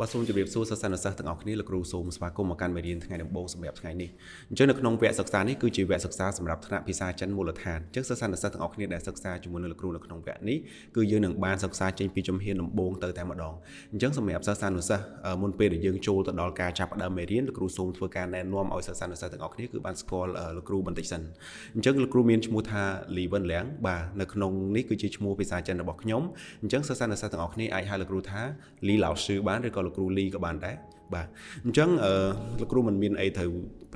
បាទសូមជម្រាបសួរសិស្សានុសិស្សទាំងអស់គ្នាលោកគ្រូសូមស្វាគមន៍មកកាន់មេរៀនថ្ងៃដំបូងសម្រាប់ថ្ងៃនេះអញ្ចឹងនៅក្នុងវគ្គសិក្សានេះគឺជាវគ្គសិក្សាសម្រាប់ថ្នាក់ភាសាចិនមូលដ្ឋានអញ្ចឹងសិស្សានុសិស្សទាំងអស់គ្នាដែលសិក្សាជាមួយនឹងលោកគ្រូនៅក្នុងវគ្គនេះគឺយើងនឹងបានសិក្សាចេញពីជំហានដំបូងទៅតែម្ដងអញ្ចឹងសម្រាប់សិស្សានុសិស្សមុនពេលដែលយើងចូលទៅដល់ការចាប់ផ្ដើមមេរៀនលោកគ្រូសូមធ្វើការណែនាំឲ្យសិស្សានុសិស្សទាំងអស់គ្នាគឺបានស្គាល់លោកគ្រូបន្តិចសិនអញ្ចឹងលោកគ្រូមានឈ្មោះថាលីវិនលៀងបាទនៅក្នុងនេះគឺជាឈ្មោះភាសាចិនរបស់ខ្ញុំអញ្ចឹងសិស្សានុសិស្សទាំងអស់គ្នាអាចហៅលោកគ្រូថាលីឡាវស៊ឺបានឬក៏លោកគ្រូលីក៏បានដែរបាទអញ្ចឹងលោកគ្រូមិនមានអីត្រូ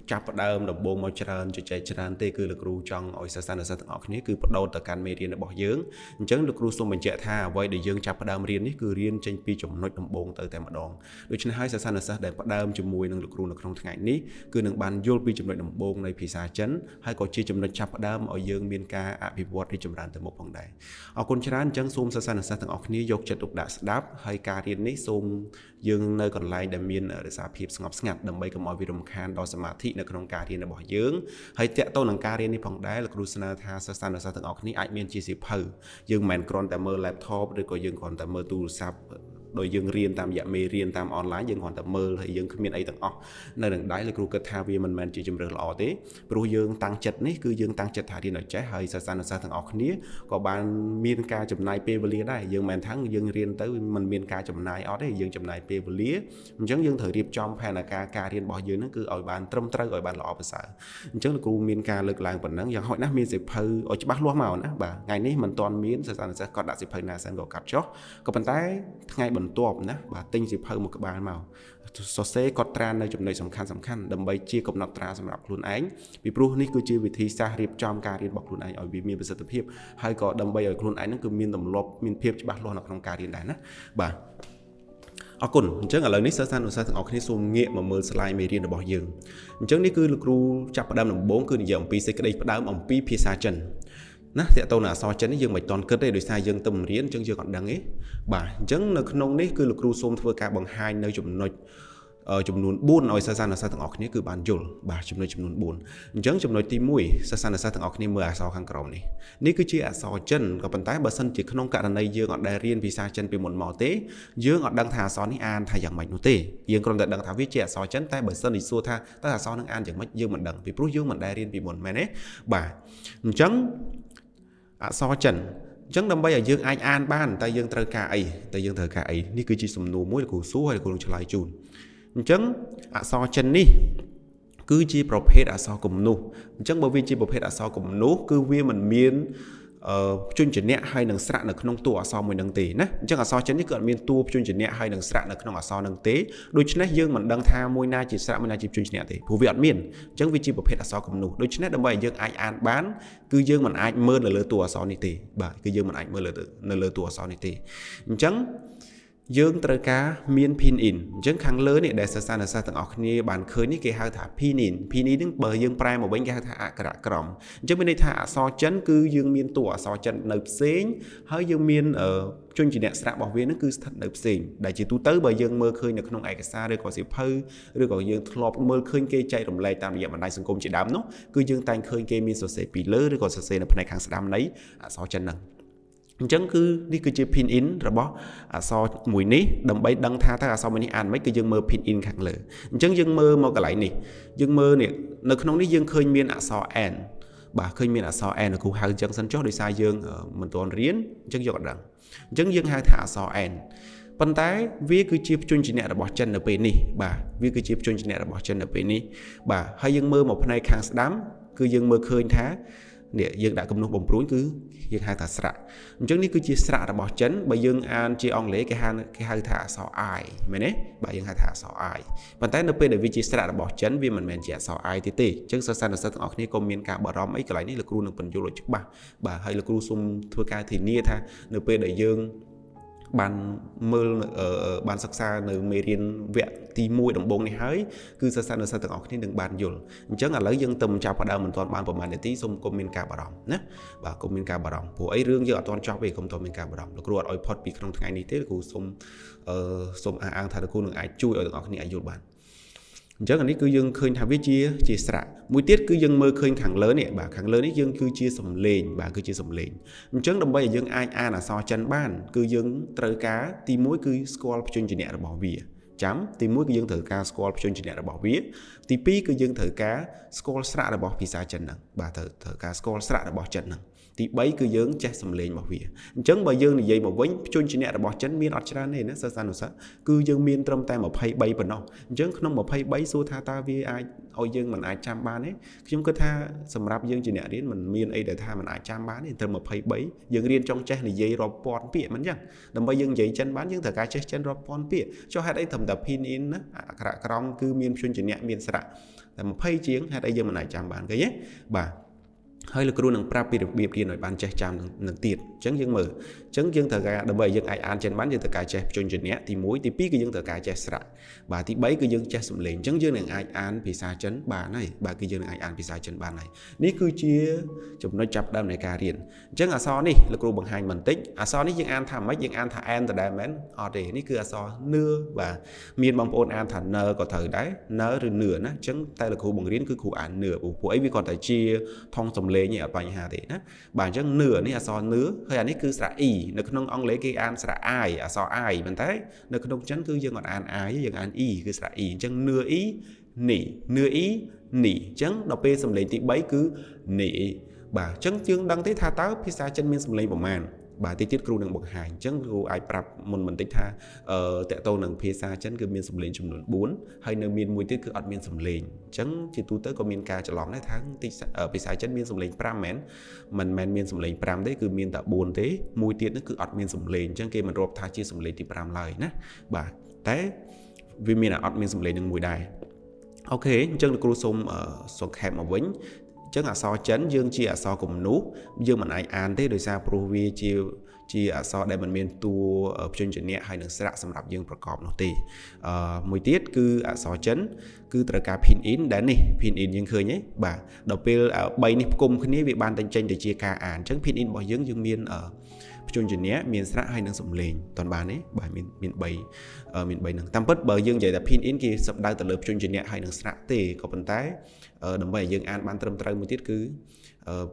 វចាប់ផ្ដើមដំបូងមកច្រើនជជែកច្រើនទេគឺលោកគ្រូចង់ឲ្យសិស្សានុសិស្សទាំងអស់គ្នាគឺបដោតទៅកាន់មេរៀនរបស់យើងអញ្ចឹងលោកគ្រូសូមបញ្ជាក់ថាអ្វីដែលយើងចាប់ផ្ដើមរៀននេះគឺរៀនចេញពីចំណុចដំបូងទៅតែម្ដងដូច្នេះហើយសិស្សានុសិស្សដែលផ្ដើមជាមួយនឹងលោកគ្រូនៅក្នុងថ្ងៃនេះគឺនឹងបានយល់ពីចំណុចដំបូងនៃភាសាចិនហើយក៏ជាចំណុចចាប់ផ្ដើមឲ្យយើងមានការអភិវឌ្ឍរីកចម្រើនទៅមុខផងដែរអរគុណច្រើនអញ្ចឹងសូមសិស្សានុសិស្សទាំងអស់គ្នាយកចិត្តទុកដាក់ស្ដាប់ហើយការរៀននេះសូមយើងនៅកន្លែងដែលមានរក្សាភាពស្ងប់ស្ងាត់ដើម្បីកុំឲ្យវារំខានដល់សមាធិនៅក្នុងការរៀនរបស់យើងហើយតាក់ទងនឹងការរៀននេះផងដែរលោកគ្រូស្នើថាសិស្សានុសិស្សទាំងអស់គ្នាអាចមានជាសៀវភៅយើងមិនមែនគ្រាន់តែមើល laptop ឬក៏យើងគ្រាន់តែមើលទូរស័ព្ទដោយយើងរៀនតាមរយៈមេរៀនតាមអនឡាញយើងគ្រាន់តែមើលហើយយើងគ្មានអីទាំងអស់នៅនឹងដៃលោកគ្រូគិតថាវាមិនមែនជាជំរឿនល្អទេព្រោះយើងតាំងចិត្តនេះគឺយើងតាំងចិត្តថារៀនឲ្យចេះហើយសិស្សានុសិស្សទាំងអស់គ្នាក៏បានមានការចំណាយពេលវេលាដែរយើងមិនថាយើងរៀនទៅមិនមានការចំណាយអត់ទេយើងចំណាយពេលវេលាអញ្ចឹងយើងត្រូវរៀបចំផែនការរៀនរបស់យើងហ្នឹងគឺឲ្យបានត្រឹមត្រូវឲ្យបានល្អប្រសើរអញ្ចឹងលោកគ្រូមានការលើកឡើងប៉ុណ្ណឹងយ៉ាងហោចណាស់មានសៀវភៅឲ្យច្បាស់លាស់មកណាបាទថ្ងៃនេះមិនទាន់មានសិស្សានុសិស្សគាត់ដាក់សៀវភៅណាសិនក៏កាត់ចុះក៏ប៉ុន្តែថ្ងៃបន្ទាប់ណាបាទទិញសៀវភៅមួយក្បាលមកសរសេរកត់ត្រានៅចំណុចសំខាន់ដើម្បីជាកំណត់ត្រាសម្រាប់ខ្លួនឯងពីព្រោះនេះគឺជាវិធីសាស្ត្ររៀបចំការរៀនរបស់ខ្លួនឯងឲ្យវាមានប្រសិទ្ធភាពហើយក៏ដើម្បីឲ្យខ្លួនឯងហ្នឹងគឺមានទម្លាប់មានភាពច្បាស់លាស់នៅក្នុងការរៀនដែរណាបាទអរគុណអញ្ចឹងឥឡូវនេះសិស្សានុសិស្សទាំងអស់គ្នាសូមងាកមកមើលស្លាយមេរៀនរបស់យើងអញ្ចឹងនេះគឺលោកគ្រូចាប់ផ្ដើមដំបូងគឺនិយាយអំពីសេចក្តីផ្ដើមអំពីភាសាចិនណាតើតើអក្សរចិននេះយើងមិនតន់គិតទេដោយសារយើងទៅរៀនអញ្ចឹងយើងអត់ដឹងទេបាទអញ្ចឹងនៅក្នុងនេះគឺលោកគ្រូសូមធ្វើការបង្ហាញនៅចំណុចចំនួន4ឲ្យសិស្សានុសិស្សទាំងអស់គ្នាគឺបានយល់បាទចំណុចចំនួន4អញ្ចឹងចំណុចទី1សិស្សានុសិស្សទាំងអស់គ្នាមើលអក្សរខាងក្រោមនេះគឺជាអក្សរចិនក៏ប៉ុន្តែបើសិនជាក្នុងករណីយើងអត់ដែលរៀនភាសាចិនពីមុនមកទេយើងអត់ដឹងថាអក្សរនេះអានថាយ៉ាងម៉េចនោះទេយើងគ្រាន់តែដឹងថាវាជាអក្សរចិនតែបើសិនជាសួរថាតើអក្សរនឹងអានយ៉ាងម៉េចយើងមិនដឹងពីព្រោះយើងមិនដែលរៀនពីមុនមែនទេបាទអញ្ចឹងអក្សរចិនអញ្ចឹងដើម្បីឲ្យយើងអាចអានបានតើយើងត្រូវការអីនេះគឺជាសំណួរមួយដែលគ្រូសួរហើយគ្រូនឹងឆ្លើយជូនអញ្ចឹងអក្សរចិននេះគឺជាប្រភេទអក្សរគំនូសអញ្ចឹងបើវាជាប្រភេទអក្សរគំនូសគឺវាមិនមានព្យញ្ជនៈហើយនឹងស្រៈនៅក្នុងតួអក្សរមួយនឹងទេណាអញ្ចឹងអក្សរចិននេះគឺអត់មានតួព្យញ្ជនៈហើយនឹងស្រៈនៅក្នុងអក្សរនឹងទេដូច្នេះយើងមិនដឹងថាមួយណាជាស្រៈមួយណាជាព្យញ្ជនៈទេព្រោះវាអត់មានអញ្ចឹងវាជាប្រភេទអក្សរគំនូសដូច្នេះដើម្បីឲ្យយើងអាចអានបានគឺយើងមិនអាចមើលនៅលើតួអក្សរនេះទេបាទគឺយើងមិនអាចមើលនៅលើតួអក្សរនេះទេអញ្ចឹងយើងត្រូវការមាន pin in អញ្ចឹងខាងលើនេះដែលសិស្សានុសិស្សទាំងអស់គ្នាបានឃើញនេះគេហៅថា pin in ហ្នឹងបើយើងប្រែមកវិញគេហៅថាអក្សរក្រមអញ្ចឹងមានន័យថាអក្សរចិនគឺយើងមានតួអក្សរចិននៅផ្សេងហើយយើងមានព្យញ្ជនៈស្រៈរបស់វាហ្នឹងគឺស្ថិតនៅផ្សេងដែលជាទូទៅបើយើងមើលឃើញនៅក្នុងឯកសារឬក៏សៀវភៅឬក៏យើងធ្លាប់មើលឃើញគេចែករំលែកតាមរយៈបណ្ដាញសង្គមជាដើមនោះគឺយើងតែងឃើញគេមានសរសេរពីលើឬក៏សរសេរនៅផ្នែកខាងស្ដាំនៃអក្សរចិនហ្នឹងអញ្ចឹងគឺនេះគឺជា pin in របស់អក្សរមួយនេះដើម្បីដឹងថាតើអក្សរមួយនេះអានមិនគឺយើងមើល pin in ខាងលើអញ្ចឹងយើងមើលមកកន្លែងនេះយើងមើលនេះនៅក្នុងនេះយើងឃើញមានអក្សរ n បាទឃើញមានអក្សរ n គ្រូហៅអញ្ចឹងសិនចុះដោយសារយើងមិនទាន់រៀនអញ្ចឹងយកអត់ដឹងអញ្ចឹងយើងហៅថាអក្សរ n ប៉ុន្តែវាគឺជាព្យញ្ជនៈរបស់ចិននៅពេលនេះបាទវាគឺជាព្យញ្ជនៈរបស់ចិននៅពេលនេះបាទហើយយើងមើលមកផ្នែកខាងស្ដាំគឺយើងមើលឃើញថានេះយើងដាក់គំនូសបំព្រួញគឺយើងហៅថាស្រៈអញ្ចឹងនេះគឺជាស្រៈរបស់ចិនបើយើងអានជាអង់គ្លេសគេហៅថាអក្សរ I មែនទេបាទយើងហៅថាអក្សរ I ប៉ុន្តែនៅពេលដែលវាជាស្រៈរបស់ចិនវាមិនមែនជាអក្សរ I ទេអញ្ចឹងសិស្សានុសិស្សទាំងអស់គ្នាក៏មានការបារម្ភអីកន្លែងនេះលោកគ្រូនឹងបញ្យល់ឲ្យច្បាស់បាទហើយលោកគ្រូសូមធ្វើការធានាថានៅពេលដែលយើងបានមើលបានសិក្សានៅមេរៀនវគ្គទី1ដំបូងនេះហើយគឺសិស្សានុសិស្សទាំងអស់គ្នានឹងបានយល់អញ្ចឹងឥឡូវយើងទៅចាប់ផ្ដើមមិនទាន់បានប្រហែលនាទីសូមកុំមានការបារម្ភណាបាទកុំមានការបារម្ភព្រោះអីរឿងយើងអត់ទាន់ចប់ទេកុំតមានការបារម្ភលោកគ្រូអត់ឲ្យផុតពីក្នុងថ្ងៃនេះទេលោកគ្រូសូមអះអាងថាលោកគ្រូនឹងអាចជួយឲ្យទាំងអស់គ្នាអាចយល់បានអញ្ចឹងអានេះគឺយើងឃើញថាវាជាស្រៈមួយទៀតគឺយើងមើលឃើញខាងលើនេះបាទខាងលើនេះយើងគឺជាសំឡេងបាទគឺជាសំឡេងអញ្ចឹងដើម្បីឲ្យយើងអាចអានអក្សរចិនបានគឺយើងត្រូវការទី1គឺស្គាល់ព្យញ្ជនៈរបស់វា ចាំទី1គឺយើងត្រូវការស្គាល់ព្យញ្ជនៈរបស់វាទី2គឺយើងត្រូវការស្គាល់ស្រៈរបស់ភាសាចិនហ្នឹងបាទត្រូវការស្គាល់ស្រៈរបស់ចិនហ្នឹងទី3គឺយើងចេះសំឡេងរបស់វាអញ្ចឹងបើយើងនិយាយមកវិញព្យញ្ជនៈរបស់ចិនមានអត់ច្រើនទេណាសិស្សានុសិស្សគឺយើងមានត្រឹមតែ23ប៉ុណ្ណោះអញ្ចឹងក្នុង23សួរថាតើវាអាចឲ្យយើងមិនអាចចាំបានទេខ្ញុំគិតថាសម្រាប់យើងជាអ្នករៀនមិនមានអីដែលថាមិនអាចចាំបានទេត្រឹម23យើងរៀនចង់ចេះនិយាយរាប់ពាន់ពាក្យមិនអញ្ចឹងដើម្បីយើងនិយាយចិនបានយើងត្រូវការចេះចិនរាប់ពាន់ពាក្យចុះហេតុអីត្រឹមតែ pin in ណាអក្សរក្រមគឺមានព្យញ្ជនៈមានស្រៈតែ20ជាងហេតុអីយើងមិនអាចចាំបានឃើញទេបាទហើយលោកគ្រូនឹងប្រាប់ពីរបៀបរៀនឲ្យបានចេះចាំនឹងទៀតអញ្ចឹងយើងមើលអញ្ចឹងយើងត្រូវការដើម្បីយើងអាចអានចិនបានយើងត្រូវការចេះព្យញ្ជនៈទី1ទី2គឺយើងត្រូវការចេះស្រៈបាទទី3គឺយើងចេះសំឡេងអញ្ចឹងយើងនឹងអាចអានភាសាចិនបានហើយបាទគឺយើងនឹងអាចអានភាសាចិនបានហើយនេះគឺជាចំណុចចាប់ផ្ដើមនៃការរៀនអញ្ចឹងអក្សរនេះលោកគ្រូបង្ហាញបន្តិចអក្សរនេះយើងអានថាម៉េចយើងអានថា n ដដែលមែនអត់ទេនេះគឺអក្សរនឿបាទមានបងប្អូនអានថានក៏ត្រូវដែរនឬនឿណាអញ្ចឹងតែលោកគ្រូបង្រៀនគឺគ្រូអាននឿព្រោះអីវាគាត់តែជាថងសំឡេងអត់បញ្ហាទេណាបាទអញ្ចឹងនឿនេះអក្សរនឿហើយអានេះគឺស្រៈ e នៅក្នុងអង់គ្លេសគេអានស្រៈ i អក្សរ i ប៉ុន្តែនៅក្នុងចិនគឺយើងអត់អាន i យើងអាន e គឺស្រៈ e អញ្ចឹងនឿ e នេះនឿ e នេះអញ្ចឹងដល់ពេលសំឡេងទី3គឺនេះបាទអញ្ចឹងយើងដឹងទេថាតើភាសាចិនមានសំឡេងប្រមាណបាទតិចទៀតគ្រូនឹងបង្ហាញអញ្ចឹងគ្រូអាចប្រាប់មុនបន្តិចថាតកតងនឹងភាសាចិនគឺមានសំឡេងចំនួន4ហើយនៅមានមួយទៀតគឺអត់មានសំឡេងអញ្ចឹងជាទូទៅក៏មានការច្រឡំដែរថាភាសាចិនមានសំឡេង5មិនមែនមានសំឡេង5ទេគឺមានតែ4ទេមួយទៀតនោះគឺអត់មានសំឡេងអញ្ចឹងគេមិនរាប់ថាជាសំឡេងទី5ឡើយណាបាទតែវាមានអត់មានសំឡេងនឹងមួយដែរអូខេអញ្ចឹងលោកគ្រូសូមសង្ខេបមកវិញអញ្ចឹងអក្សរចិនយើងជាអក្សរគំនូសយើងមិនអាចអានទេដោយសារព្រោះវាជាអក្សរដែលមិនមានតួព្យញ្ជនៈហើយនឹងស្រៈសម្រាប់យើងប្រកបនោះទេមួយទៀតគឺអក្សរចិនគឺត្រូវការ pin in ដែលនេះ pin in យើងឃើញទេបាទដល់ពេល3នេះផ្គុំគ្នាវាបានតែចេញទៅជាការអានអញ្ចឹង pin in របស់យើងមានព្យញ្ជនៈមានស្រៈហើយនឹងសំឡេងតើបានទេបាទមាន3ហ្នឹងតាមពិតបើយើងនិយាយថា pin in គេសំដៅទៅលើព្យញ្ជនៈហើយនឹងស្រៈទេក៏ប៉ុន្តែដើម្បីឲ្យយើងអានបានត្រឹមត្រូវមួយទៀតគឺ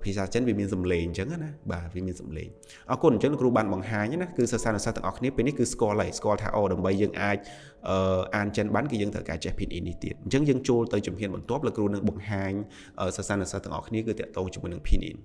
ភាសាចិនវាមានសំឡេងអញ្ចឹងណាបាទវាមានសំឡេងអរគុណអញ្ចឹងគ្រូបានបង្ហាញណាគឺសិស្សានុសិស្សទាំងអស់គ្នាពេលនេះគឺស្គាល់ហើយស្គាល់ថាដើម្បីយើងអាចអានចិនបានគឺយើងត្រូវការចេះ pin in នេះទៀតអញ្ចឹងយើងចូលទៅជំហានបន្ទាប់លោកគ្រូនឹងបង្ហាញសិស្សានុសិស្សទាំងអស់គ្នាគឺតាក់ទងជាមួយនឹង pin in